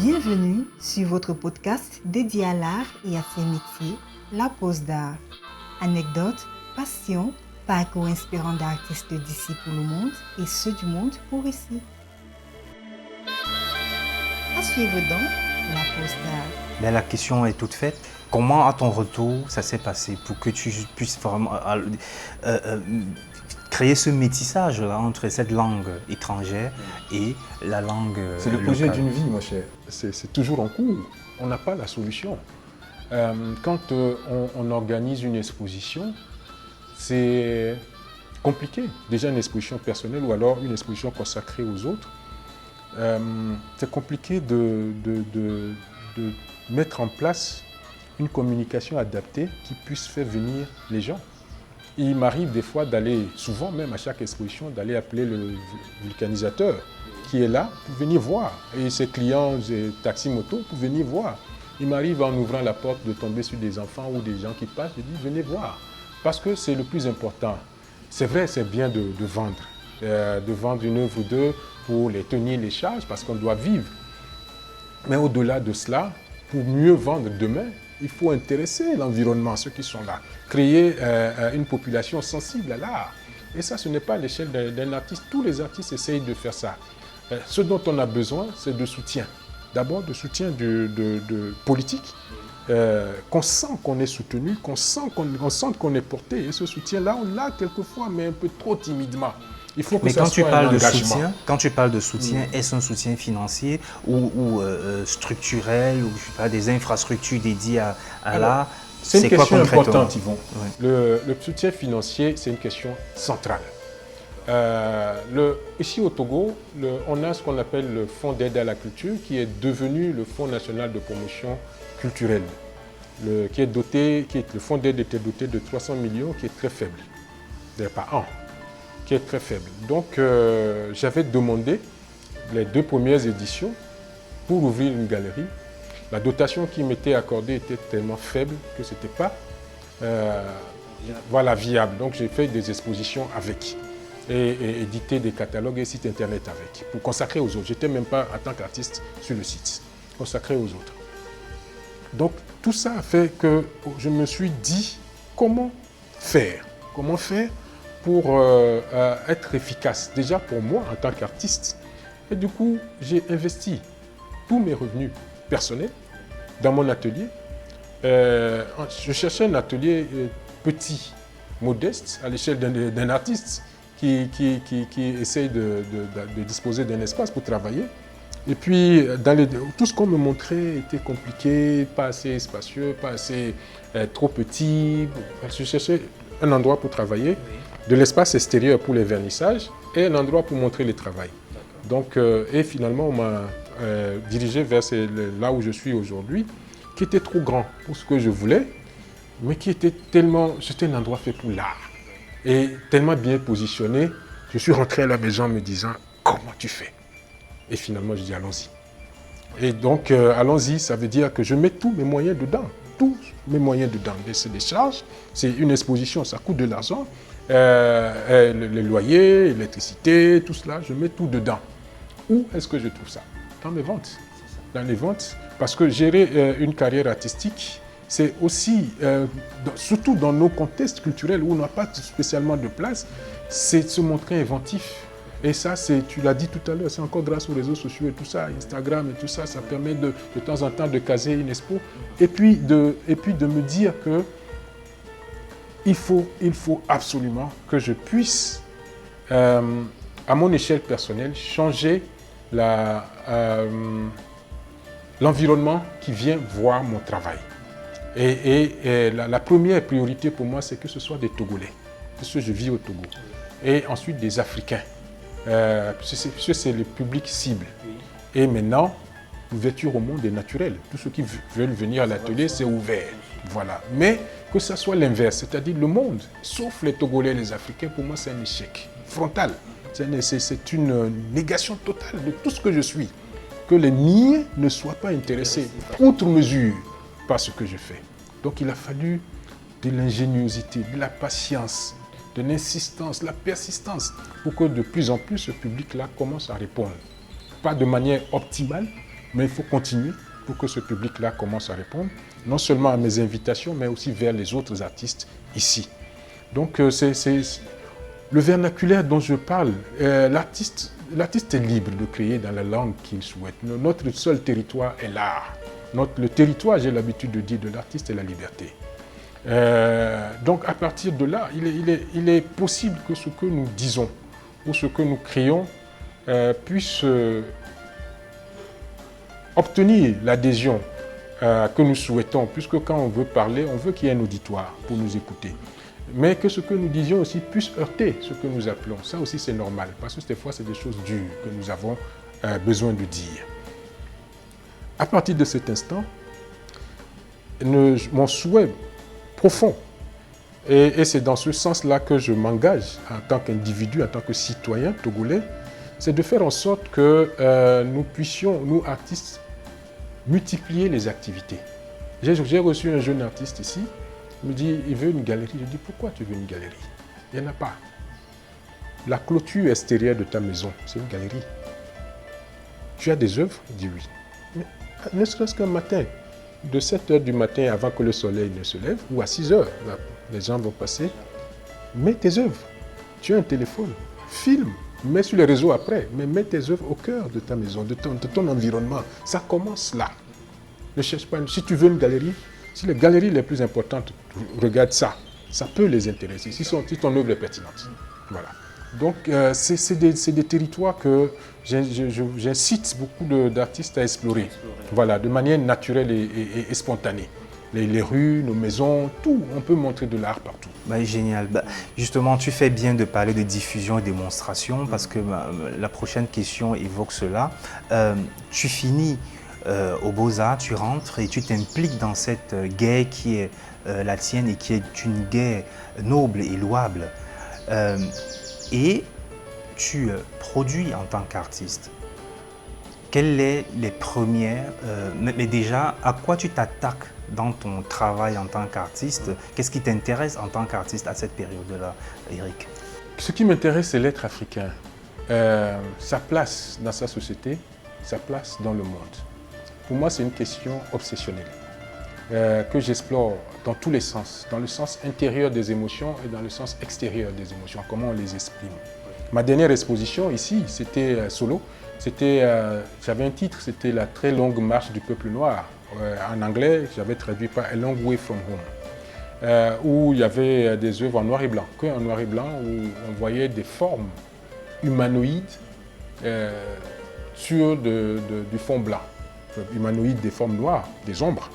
Bienvenue sur votre podcast dédié à l'art et à ses métiers, La Pause d'Art. Anecdotes, passion, parcours inspirant d'artistes d'ici pour le monde et ceux du monde pour ici. À suivre donc La Pause d'Art. Mais la question est toute faite. Comment, à ton retour, ça s'est passé pour que tu puisses vraiment créer ce métissage là, entre cette langue étrangère et la langue C'est le projet locale. d'une vie, ma chère. C'est toujours en cours. On n'a pas la solution. Quand on organise une exposition, c'est compliqué. Déjà une exposition personnelle ou alors une exposition consacrée aux autres. C'est compliqué de mettre en place une communication adaptée qui puisse faire venir les gens. Il m'arrive des fois d'aller, souvent même à chaque exposition, d'aller appeler le vulcanisateur qui est là pour venir voir. Et ses clients, taxi-moto, pour venir voir. Il m'arrive en ouvrant la porte de tomber sur des enfants ou des gens qui passent, je dis venez voir. Parce que c'est le plus important. C'est vrai, c'est bien de vendre une œuvre ou deux pour les tenir les charges parce qu'on doit vivre. Mais au-delà de cela, pour mieux vendre demain, il faut intéresser l'environnement, ceux qui sont là, créer une population sensible à l'art. Et ça, ce n'est pas à l'échelle d'un artiste. Tous les artistes essayent de faire ça. Ce dont on a besoin, c'est de soutien. D'abord, de soutien de politique, qu'on sent qu'on est soutenu, qu'on sente qu'on est porté. Et ce soutien-là, on l'a quelquefois, mais un peu trop timidement. Il faut que Mais ça soit un engagement. quand tu parles de soutien, est-ce un soutien financier ou structurel ou je sais pas, des infrastructures dédiées à l'art? C'est une question concrètement importante, Yvon. Ouais. Le soutien financier, c'est une question centrale. Ici au Togo, on a ce qu'on appelle le Fonds d'aide à la culture qui est devenu le Fonds national de promotion culturelle. Le Fonds d'aide était doté de 300 millions qui est très faible, par an, qui est très faible. Donc j'avais demandé les 2 premières éditions pour ouvrir une galerie. La dotation qui m'était accordée était tellement faible que ce n'était pas viable. Donc j'ai fait des expositions avec et édité des catalogues et sites internet avec, pour consacrer aux autres. Je n'étais même pas en tant qu'artiste sur le site, consacré aux autres. Donc tout ça a fait que je me suis dit comment faire pour être efficace, déjà pour moi en tant qu'artiste. Et du coup, j'ai investi tous mes revenus personnels dans mon atelier. Je cherchais un atelier petit, modeste, à l'échelle d'un artiste qui essaye de disposer d'un espace pour travailler. Et puis, tout ce qu'on me montrait était compliqué, pas assez spacieux, pas assez trop petit. Je cherchais un endroit pour travailler, de l'espace extérieur pour les vernissages et un endroit pour montrer le travail. Donc, et finalement, on m'a dirigé vers là où je suis aujourd'hui, qui était trop grand pour ce que je voulais, mais c'était un endroit fait pour l'art. Et tellement bien positionné, je suis rentré à la maison en me disant, comment tu fais? Et finalement, je dis, allons-y. Et donc, allons-y, ça veut dire que je mets tous mes moyens dedans. Tous mes moyens dedans. C'est des charges, c'est une exposition, ça coûte de l'argent. Les loyers, l'électricité, tout cela, je mets tout dedans. Où est-ce que je trouve ça? Dans mes ventes. Dans les ventes. Parce que gérer une carrière artistique, c'est aussi, surtout dans nos contextes culturels où on n'a pas spécialement de place, c'est de se montrer inventif. Et ça, tu l'as dit tout à l'heure, c'est encore grâce aux réseaux sociaux et tout ça, Instagram et tout ça, ça permet de temps en temps de caser une expo. Et puis de me dire que il faut absolument que je puisse, à mon échelle personnelle, changer l'environnement qui vient voir mon travail. Et la première priorité pour moi, c'est que ce soit des Togolais, parce que je vis au Togo. Et ensuite des Africains, puisque c'est le public cible. Et maintenant, l'ouverture au monde est naturelle. Tous ceux qui veulent venir à l'atelier, c'est ouvert. Voilà. Mais que ce soit l'inverse, c'est-à-dire le monde, sauf les Togolais et les Africains, pour moi, c'est un échec frontal. C'est une négation totale de tout ce que je suis. Que les miens ne soient pas intéressés, outre mesure, par ce que je fais. Donc il a fallu de l'ingéniosité, de la patience, de l'insistance, la persistance, pour que de plus en plus ce public-là commence à répondre. Pas de manière optimale, Mais il faut continuer pour que ce public-là commence à répondre, non seulement à mes invitations, mais aussi vers les autres artistes ici. Donc, c'est le vernaculaire dont je parle. L'artiste est libre de créer dans la langue qu'il souhaite. Notre seul territoire est l'art. Le territoire, j'ai l'habitude de dire, de l'artiste est la liberté. Donc, à partir de là, il est possible que ce que nous disons ou ce que nous créons puisse obtenir l'adhésion que nous souhaitons, puisque quand on veut parler, on veut qu'il y ait un auditoire pour nous écouter. Mais que ce que nous disions aussi puisse heurter ce que nous appelons. Ça aussi, c'est normal, parce que des fois, c'est des choses dures que nous avons besoin de dire. À partir de cet instant, mon souhait profond, et c'est dans ce sens-là que je m'engage en tant qu'individu, en tant que citoyen togolais, c'est de faire en sorte que nous puissions, nous artistes, multiplier les activités. J'ai reçu un jeune artiste ici, il me dit, il veut une galerie. Je dis, pourquoi tu veux une galerie? Il n'y en a pas. La clôture extérieure de ta maison, c'est une galerie. Tu as des œuvres? Il dit oui. Mais ne serait-ce qu'un matin, de 7 h du matin avant que le soleil ne se lève, ou à 6 h, les gens vont passer, mets tes œuvres. Tu as un téléphone, filme, mets sur les réseaux après, mais mets tes œuvres au cœur de ta maison, de ton environnement. Ça commence là. Ne cherche pas. Si tu veux une galerie, si les galeries les plus importantes regardent ça, ça peut les intéresser, si ton œuvre est pertinente. Voilà. Donc, c'est des territoires que j'incite beaucoup d'artistes à explorer, voilà, de manière naturelle et spontanée. Les rues, nos maisons, tout, on peut montrer de l'art partout. Bah, génial. Bah, justement, tu fais bien de parler de diffusion et démonstration parce que la prochaine question évoque cela. Tu finis aux Beaux-Arts, tu rentres et tu t'impliques dans cette guerre qui est la tienne et qui est une guerre noble et louable. Et tu produis en tant qu'artiste. Quelles sont les premières, mais déjà, à quoi tu t'attaques dans ton travail en tant qu'artiste? Qu'est-ce qui t'intéresse en tant qu'artiste à cette période-là, Eric? Ce qui m'intéresse, c'est l'être africain. Sa place dans sa société, sa place dans le monde. Pour moi, c'est une question obsessionnelle que j'explore dans tous les sens, dans le sens intérieur des émotions et dans le sens extérieur des émotions, comment on les exprime. Ma dernière exposition ici, c'était solo. J'avais un titre, c'était La très longue marche du peuple noir. En anglais, j'avais traduit par A Long Way from Home, où il y avait des œuvres en noir et blanc, qu'en noir et blanc, où on voyait des formes humanoïdes sur du fond blanc. Humanoïdes, des formes noires, des ombres,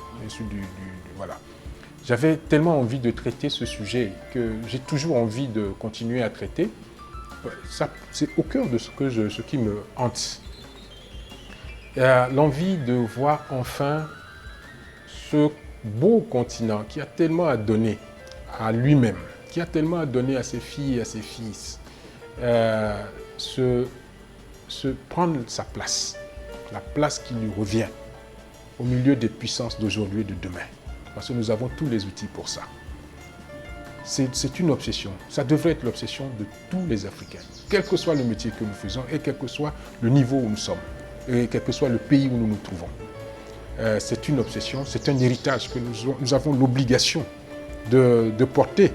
voilà. J'avais tellement envie de traiter ce sujet que j'ai toujours envie de continuer à traiter. C'est au cœur de ce qui me hante. L'envie de voir enfin ce beau continent qui a tellement à donner à lui-même, qui a tellement à donner à ses filles et à ses fils, prendre sa place, la place qui lui revient au milieu des puissances d'aujourd'hui et de demain. Parce que nous avons tous les outils pour ça. C'est une obsession. Ça devrait être l'obsession de tous les Africains, quel que soit le métier que nous faisons et quel que soit le niveau où nous sommes et quel que soit le pays où nous nous trouvons. C'est une obsession, c'est un héritage que nous avons l'obligation de porter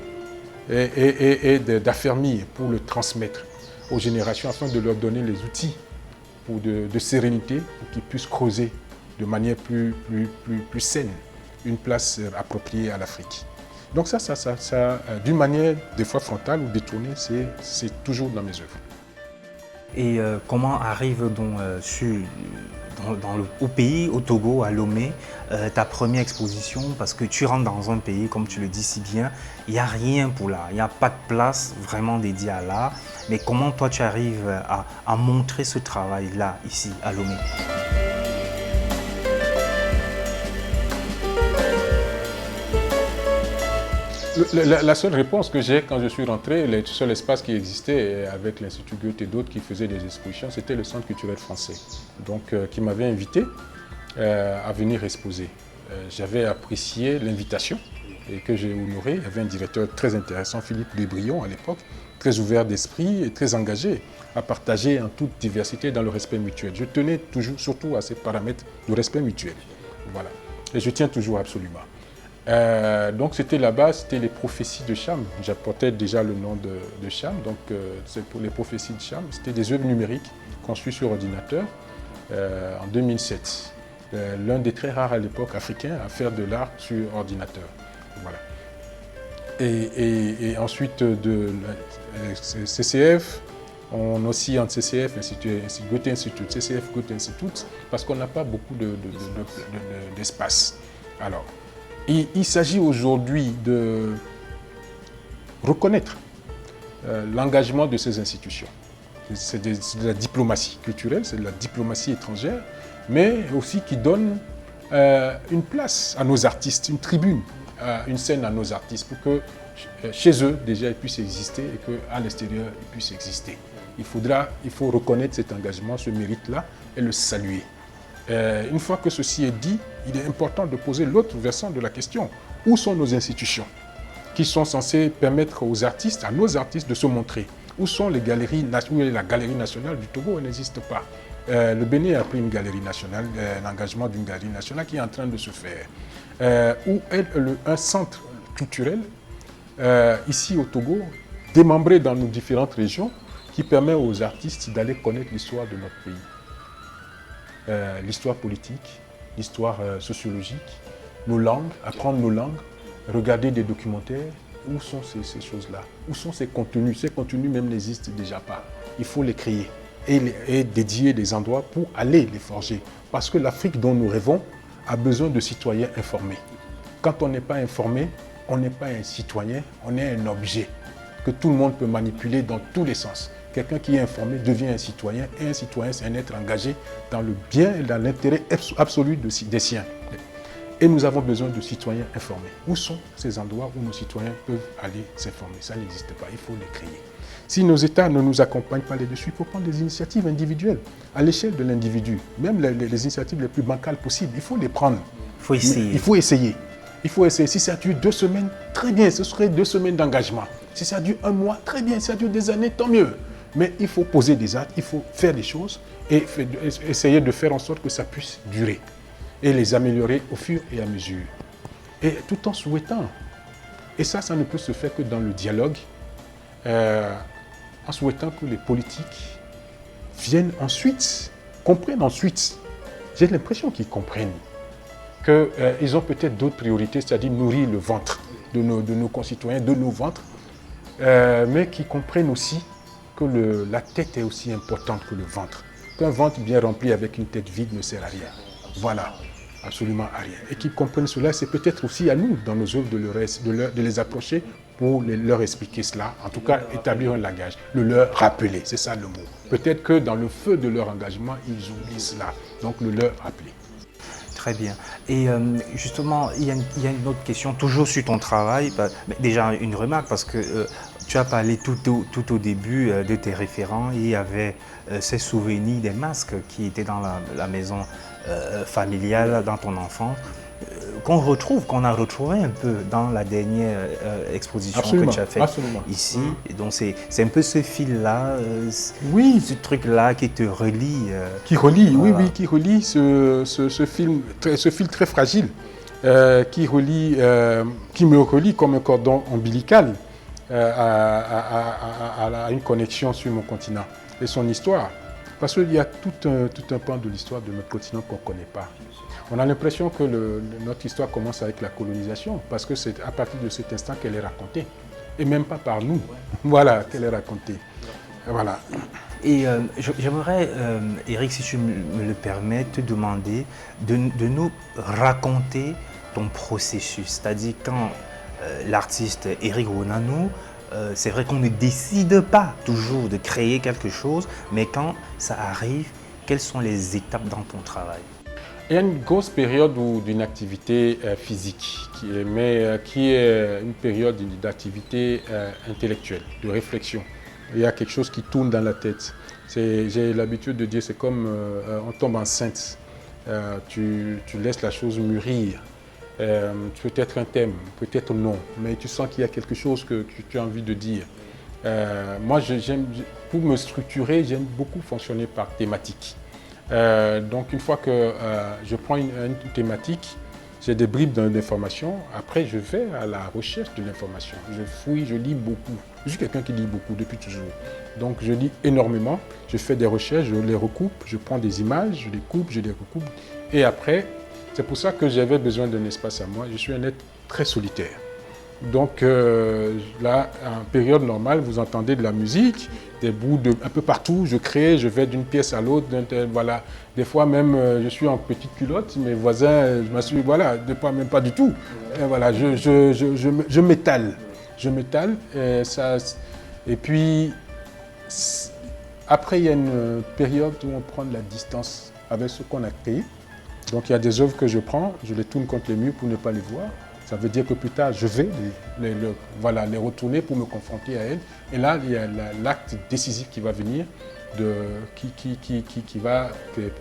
et d'affermir pour le transmettre aux générations afin de leur donner les outils de sérénité pour qu'ils puissent creuser de manière plus saine une place appropriée à l'Afrique. Donc ça d'une manière des fois frontale ou détournée, c'est toujours dans mes œuvres. Et comment arrive donc au pays, au Togo, à Lomé, ta première exposition? Parce que tu rentres dans un pays, comme tu le dis si bien, il n'y a rien pour l'art, il n'y a pas de place vraiment dédiée à l'art. Mais comment toi tu arrives à montrer ce travail-là ici, à Lomé? La seule réponse que j'ai quand je suis rentré, le seul espace qui existait avec l'Institut Goethe et d'autres qui faisaient des expositions, c'était le Centre culturel français, donc qui m'avait invité à venir exposer. J'avais apprécié l'invitation et que j'ai honoré. Il y avait un directeur très intéressant, Philippe Desbrions à l'époque, très ouvert d'esprit et très engagé à partager en toute diversité dans le respect mutuel. Je tenais toujours, surtout à ces paramètres de respect mutuel. Voilà. Et je tiens toujours absolument. Donc c'était là-bas, c'était les prophéties de Cham. J'apportais déjà le nom de Cham. Donc c'est pour les prophéties de Cham. C'était des œuvres numériques conçues sur ordinateur en 2007. L'un des très rares à l'époque africains à faire de l'art sur ordinateur. Voilà. Et ensuite de CCF, on oscille entre CCF, Goethe Institute, CCF, Goethe Institute, parce qu'on n'a pas beaucoup d'espace. Alors, il s'agit aujourd'hui de reconnaître l'engagement de ces institutions. C'est de la diplomatie culturelle, c'est de la diplomatie étrangère, mais aussi qui donne une place à nos artistes, une tribune, une scène à nos artistes, pour que chez eux, déjà, ils puissent exister et qu'à l'extérieur, ils puissent exister. Il faut reconnaître cet engagement, ce mérite-là, et le saluer. Une fois que ceci est dit, il est important de poser l'autre versant de la question. Où sont nos institutions qui sont censées permettre aux artistes, à nos artistes, de se montrer? Où sont les galeries, où est la galerie nationale du Togo? Elle n'existe pas. Le Bénin a pris une galerie nationale, l'engagement d'une galerie nationale qui est en train de se faire. Où est un centre culturel, ici au Togo, démembré dans nos différentes régions, qui permet aux artistes d'aller connaître l'histoire de notre pays. L'histoire politique, l'histoire sociologique, nos langues, apprendre nos langues, regarder des documentaires. Où sont ces choses-là? Où sont ces contenus? Ces contenus même n'existent déjà pas. Il faut les créer et dédier des endroits pour aller les forger. Parce que l'Afrique dont nous rêvons a besoin de citoyens informés. Quand on n'est pas informé, on n'est pas un citoyen, on est un objet que tout le monde peut manipuler dans tous les sens. Quelqu'un qui est informé devient un citoyen, et un citoyen, c'est un être engagé dans le bien et dans l'intérêt absolu des siens. Et nous avons besoin de citoyens informés. Où sont ces endroits où nos citoyens peuvent aller s'informer? Ça n'existe pas, il faut les créer. Si nos États ne nous accompagnent pas là-dessus, il faut prendre des initiatives individuelles, à l'échelle de l'individu. Même les initiatives les plus bancales possibles, il faut les prendre. Il faut essayer. Il faut essayer. Il faut essayer. Si ça dure 2 semaines, très bien, ce serait 2 semaines d'engagement. Si ça dure 1 mois, très bien. Si ça dure des années, tant mieux. Mais il faut poser des actes, il faut faire des choses et essayer de faire en sorte que ça puisse durer et les améliorer au fur et à mesure. Et tout en souhaitant. Et ça ne peut se faire que dans le dialogue, en souhaitant que les politiques viennent ensuite, comprennent ensuite. J'ai l'impression qu'ils comprennent qu'ils ont peut-être d'autres priorités, c'est-à-dire nourrir le ventre de nos concitoyens, de nos ventres, mais qui comprennent aussi que la tête est aussi importante que le ventre. Qu'un ventre bien rempli avec une tête vide ne sert à rien. Voilà, absolument à rien. Et qu'ils comprennent cela, c'est peut-être aussi à nous, dans nos œuvres, de les approcher pour leur expliquer cela. En tout cas, établir un langage, le leur rappeler, c'est ça le mot. Peut-être que dans le feu de leur engagement, ils oublient cela. Donc, le leur rappeler. Très bien. Et justement, il y a une autre question, toujours sur ton travail. Mais déjà, une remarque, parce que tu as parlé tout au début de tes référents. Il y avait ces souvenirs des masques qui étaient dans la maison familiale, dans ton enfance, qu'on a retrouvé un peu dans la dernière exposition que tu as faite ici. Et donc, c'est un peu ce fil-là, oui, ce truc-là qui te relie. Qui relie, voilà. Oui, qui relie ce fil très fragile, qui me relie comme un cordon ombilical à une connexion sur mon continent et son histoire. Parce qu'il y a tout un pan de l'histoire de notre continent qu'on ne connaît pas. On a l'impression que notre histoire commence avec la colonisation, parce que c'est à partir de cet instant qu'elle est racontée. Et même pas par nous. Voilà, qu'elle est racontée. Voilà. Et j'aimerais, Eric, si tu me le permets, te demander de nous raconter ton processus. C'est-à-dire quand l'artiste Eric Ronanou, c'est vrai qu'on ne décide pas toujours de créer quelque chose, mais quand ça arrive, quelles sont les étapes dans ton travail? Il y a une grosse période d'une activité physique, qui est une période d'activité intellectuelle, de réflexion. Il y a quelque chose qui tourne dans la tête. J'ai l'habitude de dire, c'est comme on tombe enceinte. Tu laisses la chose mûrir. Peut-être un thème, peut-être non, mais tu sens qu'il y a quelque chose que tu as envie de dire. Moi, pour me structurer, j'aime beaucoup fonctionner par thématique. Donc, une fois que je prends une thématique, j'ai des bribes d'informations. Après, je vais à la recherche de l'information. Je fouille, je lis beaucoup. Je suis quelqu'un qui lit beaucoup depuis toujours. Donc, je lis énormément. Je fais des recherches, je les recoupe. Je prends des images, je les coupe, je les recoupe. Et après, c'est pour ça que j'avais besoin d'un espace à moi. Je suis un être très solitaire. Donc là, en période normale, vous entendez de la musique, des bouts un peu partout. Je crée, je vais d'une pièce à l'autre. Voilà. Des fois même, je suis en petite culotte. Mes voisins, je m'assure, voilà, des fois même pas du tout. Et voilà, je m'étale. Je m'étale. Et puis, après, il y a une période où on prend de la distance avec ce qu'on a créé. Donc, il y a des œuvres que je prends, je les tourne contre les murs pour ne pas les voir. Ça veut dire que plus tard, je vais les retourner pour me confronter à elles. Et là, il y a l'acte décisif qui va venir, qui va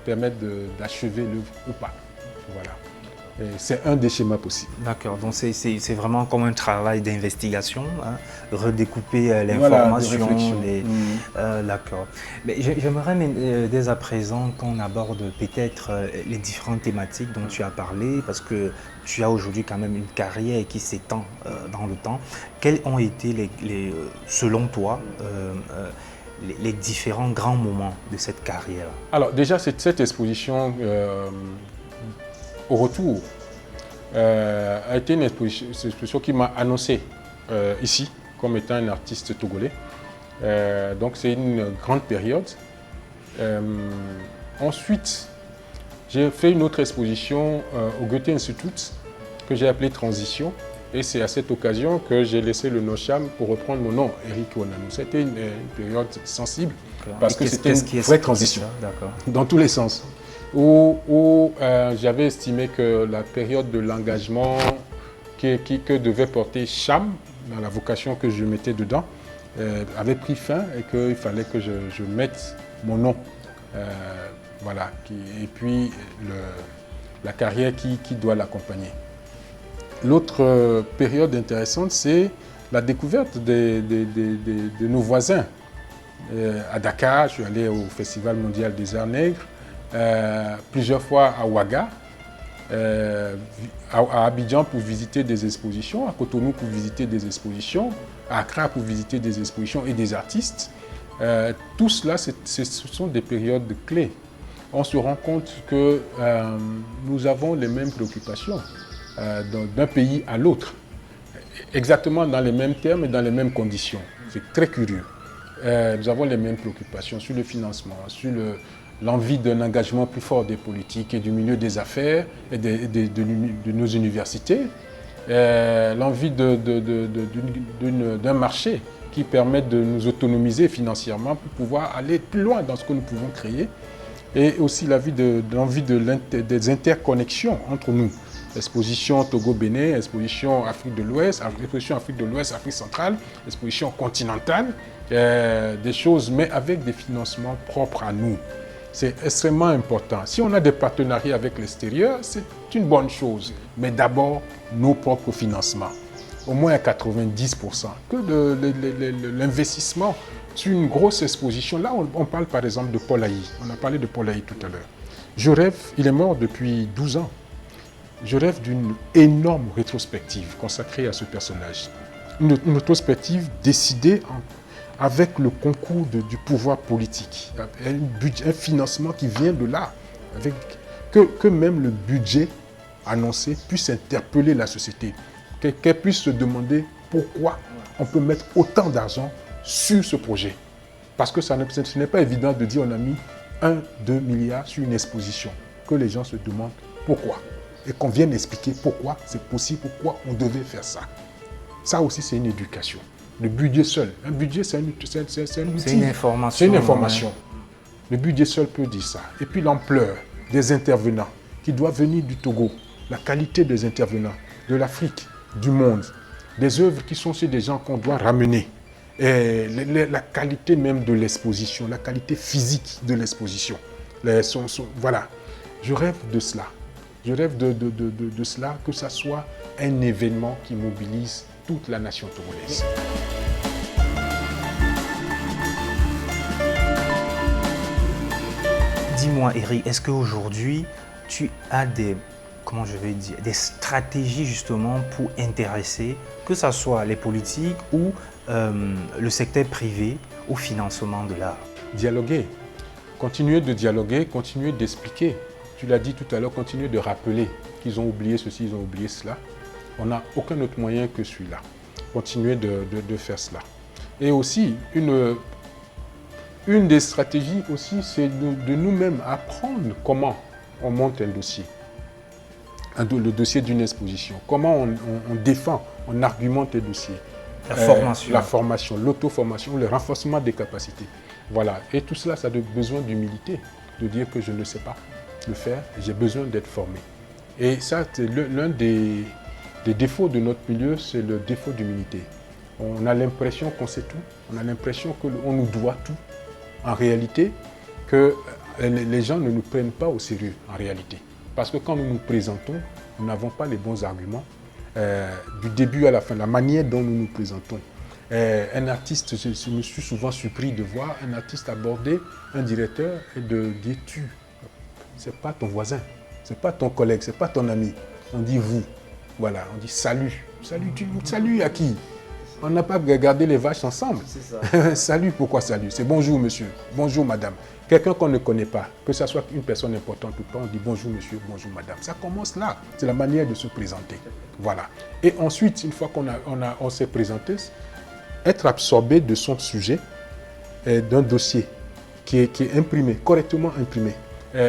permettre d'achever l'œuvre ou pas. Voilà. C'est un des schémas possibles. D'accord, donc c'est vraiment comme un travail d'investigation, hein, redécouper l'information. Voilà, d'accord. Mais j'aimerais dès à présent qu'on aborde peut-être les différentes thématiques dont tu as parlé, parce que tu as aujourd'hui quand même une carrière qui s'étend dans le temps. Quels ont été, selon toi, les différents grands moments de cette carrière? Alors déjà, cette exposition au retour a été une exposition qui m'a annoncé ici comme étant un artiste togolais. Donc c'est une grande période. Ensuite, j'ai fait une autre exposition au Goethe Institute que j'ai appelée Transition. Et c'est à cette occasion que j'ai laissé le Nocham pour reprendre mon nom, Eric Onanou. C'était une période sensible parce que c'était une vraie transition dans tous les sens. Où j'avais estimé que la période de l'engagement que devait porter Cham, dans la vocation que je mettais dedans, avait pris fin et qu'il fallait que je mette mon nom. Voilà. Et puis la carrière qui doit l'accompagner. L'autre période intéressante, c'est la découverte de nos voisins. À Dakar, je suis allé au Festival mondial des arts nègres. Plusieurs fois à Ouaga, à Abidjan pour visiter des expositions, à Cotonou pour visiter des expositions, à Accra pour visiter des expositions et des artistes. Tout cela, ce sont des périodes clés. On se rend compte que nous avons les mêmes préoccupations d'un pays à l'autre, exactement dans les mêmes termes et dans les mêmes conditions. C'est très curieux. Nous avons les mêmes préoccupations sur le financement, sur l'envie d'un engagement plus fort des politiques et du milieu des affaires et de nos universités, l'envie d'un marché qui permette de nous autonomiser financièrement pour pouvoir aller plus loin dans ce que nous pouvons créer, et aussi l'envie des interconnexions entre nous. Exposition Togo-Bénin, exposition Afrique de l'Ouest, exposition Afrique de l'Ouest, Afrique centrale, exposition continentale, des choses, mais avec des financements propres à nous. C'est extrêmement important. Si on a des partenariats avec l'extérieur, c'est une bonne chose. Mais d'abord, nos propres financements. Au moins à 90%. Que l'investissement sur une grosse exposition. Là, on parle par exemple de Paul Haï. On a parlé de Paul Haï tout à l'heure. Je rêve, il est mort depuis 12 ans. Je rêve d'une énorme rétrospective consacrée à ce personnage. Une rétrospective décidée avec le concours du pouvoir politique, un financement qui vient de là, que même le budget annoncé puisse interpeller la société, qu'elle puisse se demander pourquoi on peut mettre autant d'argent sur ce projet. Parce que ce n'est pas évident de dire on a mis 1-2 milliards sur une exposition, que les gens se demandent pourquoi. Et qu'on vienne expliquer pourquoi c'est possible, pourquoi on devait faire ça. Ça aussi, c'est une éducation. Le budget seul. Un budget, c'est un outil. C'est une information. C'est une information. Ouais. Le budget seul peut dire ça. Et puis l'ampleur des intervenants qui doivent venir du Togo, la qualité des intervenants, de l'Afrique, du monde, des œuvres qui sont chez des gens qu'on doit ramener. Et la qualité même de l'exposition, la qualité physique de l'exposition. Voilà. Je rêve de cela. Je rêve de cela, que ça soit un événement qui mobilise toute la nation togolaise. dis-moi, Eric, est-ce qu'aujourd'hui, tu as des stratégies justement pour intéresser, que ce soit les politiques ou le secteur privé au financement de l'art? Dialoguer, continuer de dialoguer, continuer d'expliquer. Tu l'as dit tout à l'heure, continuer de rappeler qu'ils ont oublié ceci, ils ont oublié cela. On n'a aucun autre moyen que celui-là. Continuer de faire cela. Et aussi, une des stratégies aussi, c'est de nous-mêmes apprendre comment on monte un dossier. Le dossier d'une exposition. Comment on défend, on argumente un dossier. La formation, l'auto-formation, le renforcement des capacités. Voilà. Et tout cela, ça a besoin d'humilité. De dire que je ne sais pas le faire, j'ai besoin d'être formé. Et ça, c'est l'un des défauts de notre milieu, c'est le défaut d'humilité. On a l'impression qu'on sait tout, on a l'impression qu'on nous doit tout. En réalité, que les gens ne nous prennent pas au sérieux, en réalité. Parce que quand nous nous présentons, nous n'avons pas les bons arguments. Du début à la fin, la manière dont nous nous présentons. Un artiste, je me suis souvent surpris de voir un artiste aborder un directeur et de dire « tu ». C'est pas ton voisin, c'est pas ton collègue, c'est pas ton ami. On dit « vous ». Voilà, on dit « salut ». Salut à qui? On n'a pas regardé les vaches ensemble. Salut, pourquoi salut? C'est bonjour monsieur, bonjour madame. Quelqu'un qu'on ne connaît pas, que ce soit une personne importante ou pas, on dit bonjour monsieur, bonjour madame. Ça commence là, c'est la manière de se présenter. Voilà. Et ensuite, une fois qu'on s'est présenté, être absorbé de son sujet, d'un dossier qui est imprimé, correctement imprimé,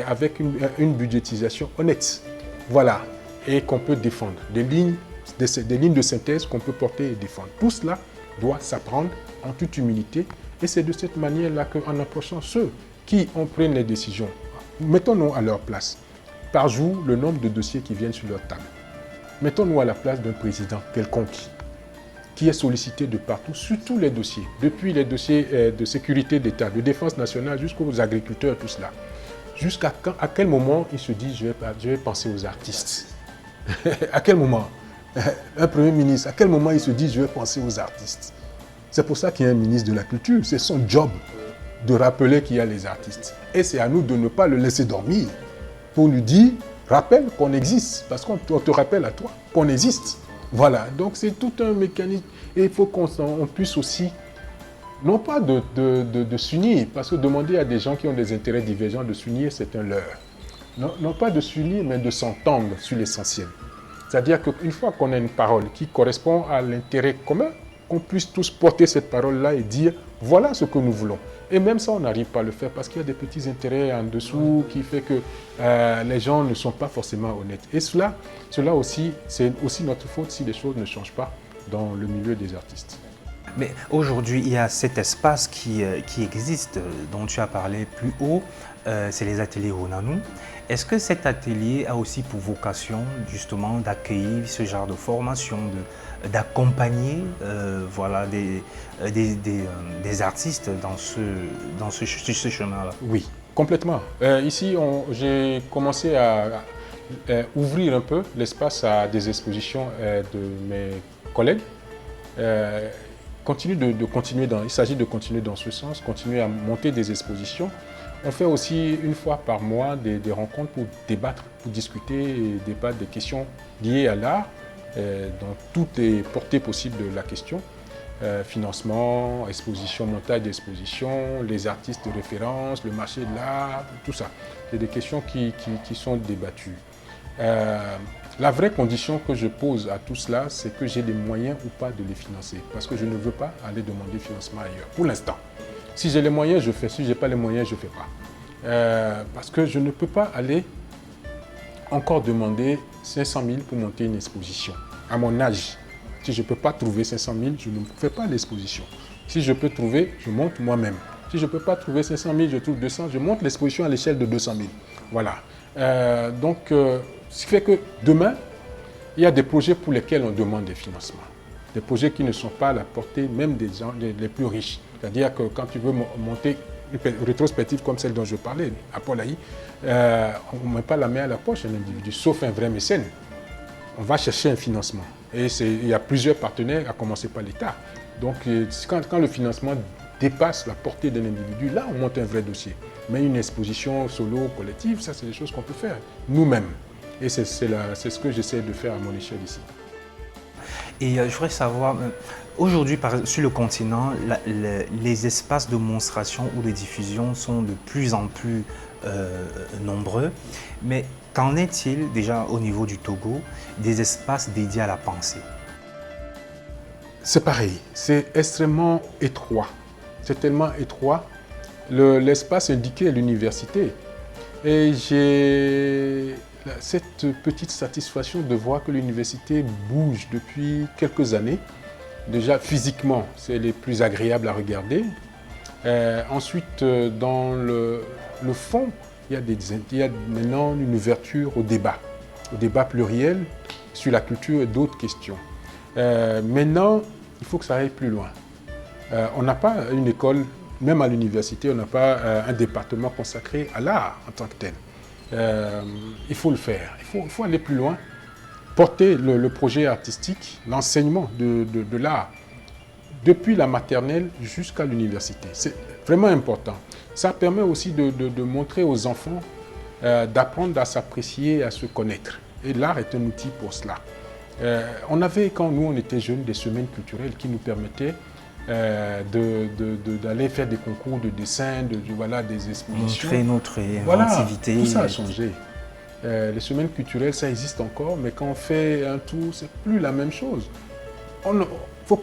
avec une budgétisation honnête. Voilà. Et qu'on peut défendre. Des lignes de synthèse qu'on peut porter et défendre. Tout cela doit s'apprendre en toute humilité. Et c'est de cette manière-là qu'en approchant ceux qui prennent les décisions, mettons-nous à leur place. Par jour, le nombre de dossiers qui viennent sur leur table. Mettons-nous à la place d'un président quelconque qui est sollicité de partout, sur tous les dossiers, depuis les dossiers de sécurité d'État, de défense nationale, jusqu'aux agriculteurs, tout cela. À quel moment il se dit je vais penser aux artistes? À quel moment? Un Premier ministre, à quel moment il se dit je vais penser aux artistes? C'est pour ça qu'il y a un ministre de la Culture. C'est son job de rappeler qu'il y a les artistes. Et c'est à nous de ne pas le laisser dormir pour lui dire, rappelle qu'on existe, parce qu'on te rappelle à toi qu'on existe. Voilà, donc c'est tout un mécanisme. Et il faut qu'on puisse aussi, non pas de s'unir, parce que demander à des gens qui ont des intérêts divergents de s'unir, c'est un leurre. Non pas de s'unir, mais de s'entendre sur l'essentiel. C'est-à-dire qu'une fois qu'on a une parole qui correspond à l'intérêt commun, qu'on puisse tous porter cette parole-là et dire « voilà ce que nous voulons ». Et même ça, on n'arrive pas à le faire parce qu'il y a des petits intérêts en dessous qui fait que les gens ne sont pas forcément honnêtes. Et cela aussi, c'est aussi notre faute si les choses ne changent pas dans le milieu des artistes. Mais aujourd'hui, il y a cet espace qui existe, dont tu as parlé plus haut, c'est les ateliers Ronanou. Est-ce que cet atelier a aussi pour vocation justement d'accueillir ce genre de formation, d'accompagner voilà, des artistes dans ce chemin-là? Oui, complètement. Ici, j'ai commencé à ouvrir un peu l'espace à des expositions de mes collègues. Il s'agit de continuer dans ce sens, continuer à monter des expositions. On fait aussi une fois par mois des rencontres pour débattre, pour discuter et débattre des questions liées à l'art, dans toutes les portées possibles de la question. Financement, exposition, montage d'exposition, les artistes de référence, le marché de l'art, tout ça. C'est des questions qui sont débattues. La vraie condition que je pose à tout cela, c'est que j'ai les moyens ou pas de les financer. Parce que je ne veux pas aller demander financement ailleurs, pour l'instant. Si j'ai les moyens, je fais. Si je n'ai pas les moyens, je ne fais pas. Parce que je ne peux pas aller encore demander 500 000 pour monter une exposition. À mon âge, si je ne peux pas trouver 500 000, je ne fais pas l'exposition. Si je peux trouver, je monte moi-même. Si je ne peux pas trouver 500 000, je trouve 200, je monte l'exposition à l'échelle de 200 000. Voilà. Ce qui fait que demain, il y a des projets pour lesquels on demande des financements. Des projets qui ne sont pas à la portée même des gens les plus riches. C'est-à-dire que quand tu veux monter une rétrospective comme celle dont je parlais, à Paul-Aï, on ne met pas la main à la poche un individu, sauf un vrai mécène. On va chercher un financement. Et il y a plusieurs partenaires, à commencer par l'État. Donc quand le financement dépasse la portée d'un individu, là on monte un vrai dossier. Mais une exposition solo, collective, ça c'est des choses qu'on peut faire nous-mêmes. Et c'est ce que j'essaie de faire à mon échelle ici. Et je voudrais savoir, aujourd'hui sur le continent, les espaces de monstration ou de diffusion sont de plus en plus nombreux. Mais qu'en est-il déjà au niveau du Togo des espaces dédiés à la pensée? C'est pareil, c'est extrêmement étroit. C'est tellement étroit. L'espace indiqué est l'université. Et j'ai cette petite satisfaction de voir que l'université bouge depuis quelques années. Déjà physiquement, c'est les plus agréables à regarder. Ensuite, dans le fond, il y a maintenant une ouverture au débat pluriel sur la culture et d'autres questions. Maintenant, il faut que ça aille plus loin. On n'a pas une école, même à l'université, on n'a pas un département consacré à l'art en tant que tel. Il faut le faire, il faut aller plus loin, porter le projet artistique, l'enseignement de l'art, depuis la maternelle jusqu'à l'université. C'est vraiment important. Ça permet aussi de montrer aux enfants, d'apprendre à s'apprécier, à se connaître. Et l'art est un outil pour cela. On avait, quand nous on était jeunes, des semaines culturelles qui nous permettaient d'aller faire des concours de dessin, des expositions. Montrer notre inventivité. Tout ça a changé. Les semaines culturelles, ça existe encore, mais quand on fait un tour, c'est plus la même chose. Il ne faut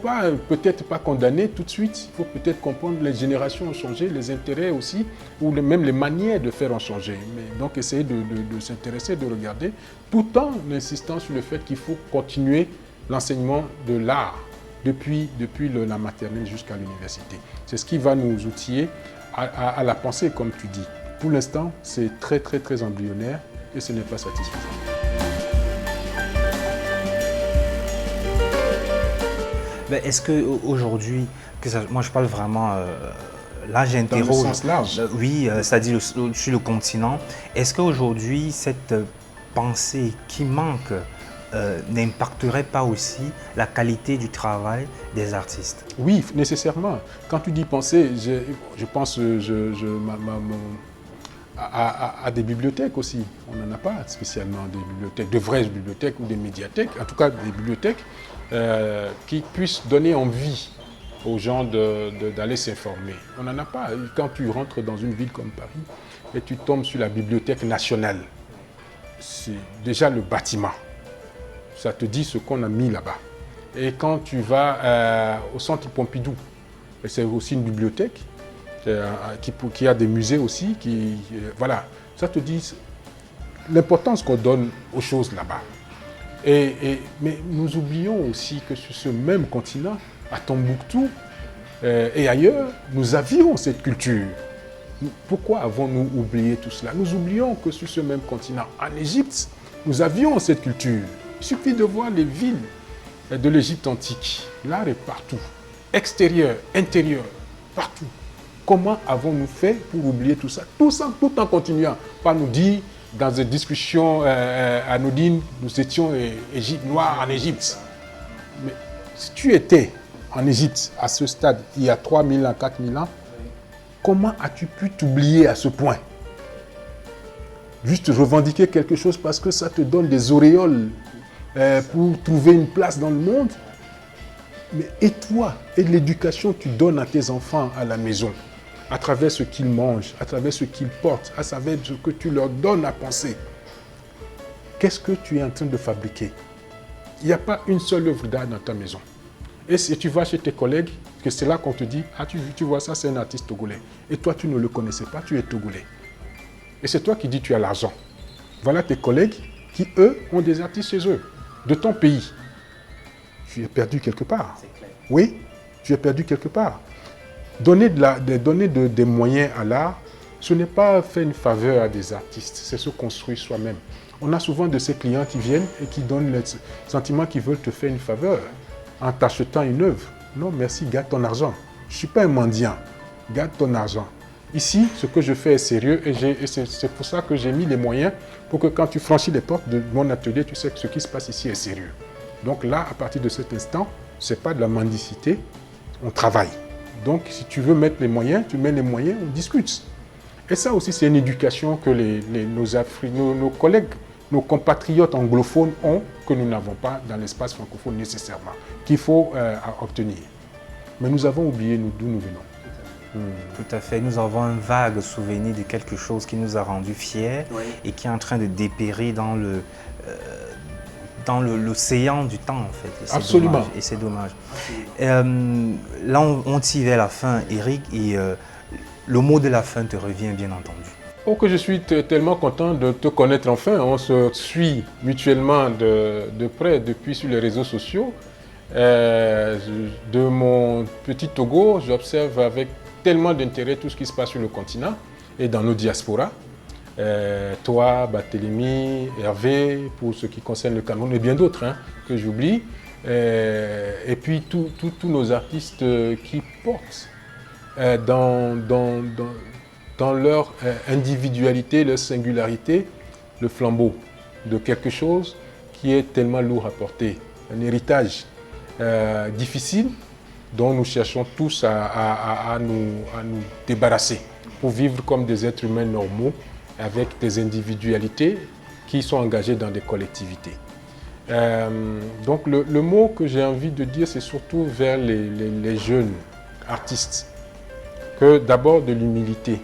peut-être pas condamner tout de suite, il faut peut-être comprendre les générations ont changé, les intérêts aussi, ou même les manières de faire ont changé. Mais donc essayer de s'intéresser, de regarder, tout en insistant sur le fait qu'il faut continuer l'enseignement de l'art depuis la maternelle jusqu'à l'université. C'est ce qui va nous outiller à la pensée, comme tu dis. Pour l'instant, c'est très, très, très embryonnaire et ce n'est pas satisfaisant. Est-ce qu'aujourd'hui, moi je parle vraiment, là j'interroge. Dans le sens large. Oui, c'est-à-dire sur le continent. Est-ce qu'aujourd'hui, cette pensée qui manque n'impacterait pas aussi la qualité du travail des artistes? Oui, nécessairement. Quand tu dis penser, je pense à des bibliothèques aussi. On n'en a pas spécialement des bibliothèques, de vraies bibliothèques ou des médiathèques, en tout cas des bibliothèques qui puissent donner envie aux gens d'aller s'informer. On n'en a pas. Quand tu rentres dans une ville comme Paris et tu tombes sur la Bibliothèque nationale, c'est déjà le bâtiment. Ça te dit ce qu'on a mis là-bas. Et quand tu vas au centre Pompidou, c'est aussi une bibliothèque qui a des musées aussi, voilà, ça te dit l'importance qu'on donne aux choses là-bas. Mais nous oublions aussi que sur ce même continent, à Tombouctou et ailleurs, nous avions cette culture. Pourquoi avons-nous oublié tout cela? Nous oublions que sur ce même continent, en Égypte, nous avions cette culture. Il suffit de voir les villes de l'Égypte antique. L'art est partout, extérieur, intérieur, partout. Comment avons-nous fait pour oublier tout ça? Tout en continuant par nous dire, dans des discussions anodines, nous étions noirs en Égypte. Mais si tu étais en Égypte à ce stade, il y a 3000 ans, 4000 ans, comment as-tu pu t'oublier à ce point? Juste revendiquer quelque chose parce que ça te donne des auréoles pour trouver une place dans le monde. Mais et toi, et l'éducation que tu donnes à tes enfants à la maison, à travers ce qu'ils mangent, à travers ce qu'ils portent, à travers ce que tu leur donnes à penser. Qu'est-ce que tu es en train de fabriquer? Il n'y a pas une seule œuvre d'art dans ta maison. Et si tu vas chez tes collègues, que c'est là qu'on te dit, ah tu vois ça, c'est un artiste togolais. Et toi, tu ne le connaissais pas, tu es togolais. Et c'est toi qui dis tu as l'argent. Voilà tes collègues qui, eux, ont des artistes chez eux, de ton pays. Tu es perdu quelque part. Oui, tu es perdu quelque part. Donner des moyens à l'art, ce n'est pas faire une faveur à des artistes, c'est se construire soi-même. On a souvent de ces clients qui viennent et qui donnent le sentiment qu'ils veulent te faire une faveur en t'achetant une œuvre. Non, merci, garde ton argent. Je ne suis pas un mendiant, garde ton argent. Ici, ce que je fais est sérieux et c'est pour ça que j'ai mis les moyens pour que quand tu franchis les portes de mon atelier, tu sais que ce qui se passe ici est sérieux. Donc là, à partir de cet instant, ce n'est pas de la mendicité, on travaille. Donc, si tu veux mettre les moyens, tu mets les moyens, on discute. Et ça aussi, c'est une éducation que nos collègues, nos compatriotes anglophones ont, que nous n'avons pas dans l'espace francophone nécessairement, qu'il faut obtenir. Mais nous avons oublié d'où nous venons. Tout à fait. Nous avons un vague souvenir de quelque chose qui nous a rendus fiers et qui est en train de dépérir dans l'océan du temps, en fait. Absolument. Et c'est dommage. Là, on tire vers la fin, Eric, et le mot de la fin te revient, bien entendu. Oh, que je suis tellement content de te connaître enfin. On se suit mutuellement de près depuis sur les réseaux sociaux. De mon petit Togo, j'observe avec tellement d'intérêt tout ce qui se passe sur le continent et dans nos diasporas. Toi, Barthélemy, Hervé, pour ce qui concerne le Cameroun et bien d'autres que j'oublie. Et puis tous nos artistes qui portent dans leur individualité, leur singularité, le flambeau de quelque chose qui est tellement lourd à porter. Un héritage difficile dont nous cherchons tous à nous débarrasser pour vivre comme des êtres humains normaux avec des individualités qui sont engagées dans des collectivités. Donc le mot que j'ai envie de dire, c'est surtout vers les jeunes artistes, que d'abord de l'humilité.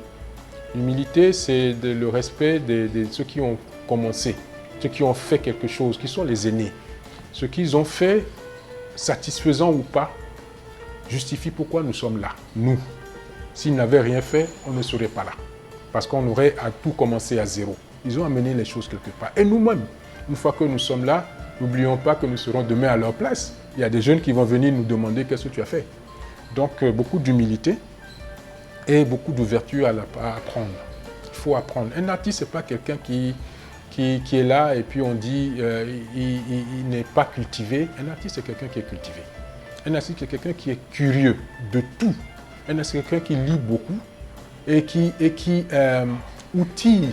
L'humilité, c'est le respect de ceux qui ont commencé, ceux qui ont fait quelque chose, qui sont les aînés. Ce qu'ils ont fait, satisfaisant ou pas, justifie pourquoi nous sommes là, nous. S'ils n'avaient rien fait, on ne serait pas là. Parce qu'on aurait à tout commencer à zéro. Ils ont amené les choses quelque part. Et nous-mêmes, une fois que nous sommes là, n'oublions pas que nous serons demain à leur place. Il y a des jeunes qui vont venir nous demander qu'est-ce que tu as fait. Donc, beaucoup d'humilité et beaucoup d'ouverture à apprendre. Il faut apprendre. Un artiste, ce n'est pas quelqu'un qui est là et puis on dit il n'est pas cultivé. Un artiste, c'est quelqu'un qui est cultivé. Un artiste, c'est quelqu'un qui est curieux de tout. Un artiste, c'est quelqu'un qui lit beaucoup et qui outille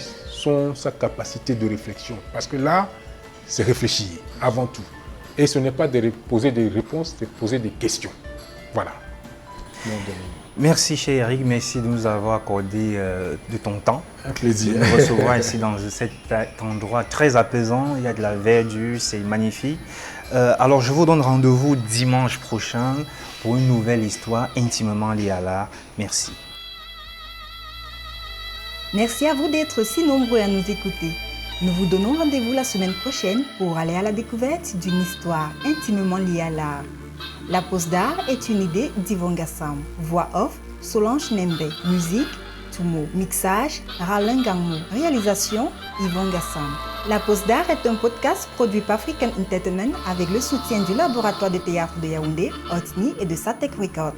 sa capacité de réflexion. Parce que là, c'est réfléchir avant tout. Et ce n'est pas de poser des réponses, c'est de poser des questions. Voilà. Merci, cher Eric. Merci de nous avoir accordé de ton temps. Un plaisir. De nous recevoir ici dans cet endroit très apaisant. Il y a de la verdure, c'est magnifique. Alors, je vous donne rendez-vous dimanche prochain pour une nouvelle histoire intimement liée à l'art. Merci. Merci à vous d'être si nombreux à nous écouter. Nous vous donnons rendez-vous la semaine prochaine pour aller à la découverte d'une histoire intimement liée à l'art. La pause d'art est une idée d'Yvon Gassam. Voix off, Solange Nembe. Musique, Tumo. Mixage, Ralin Gangmo. Réalisation, Yvon Gassam. La pause d'art est un podcast produit par African Entertainment avec le soutien du laboratoire de théâtre de Yaoundé, Otni et de Satek Records.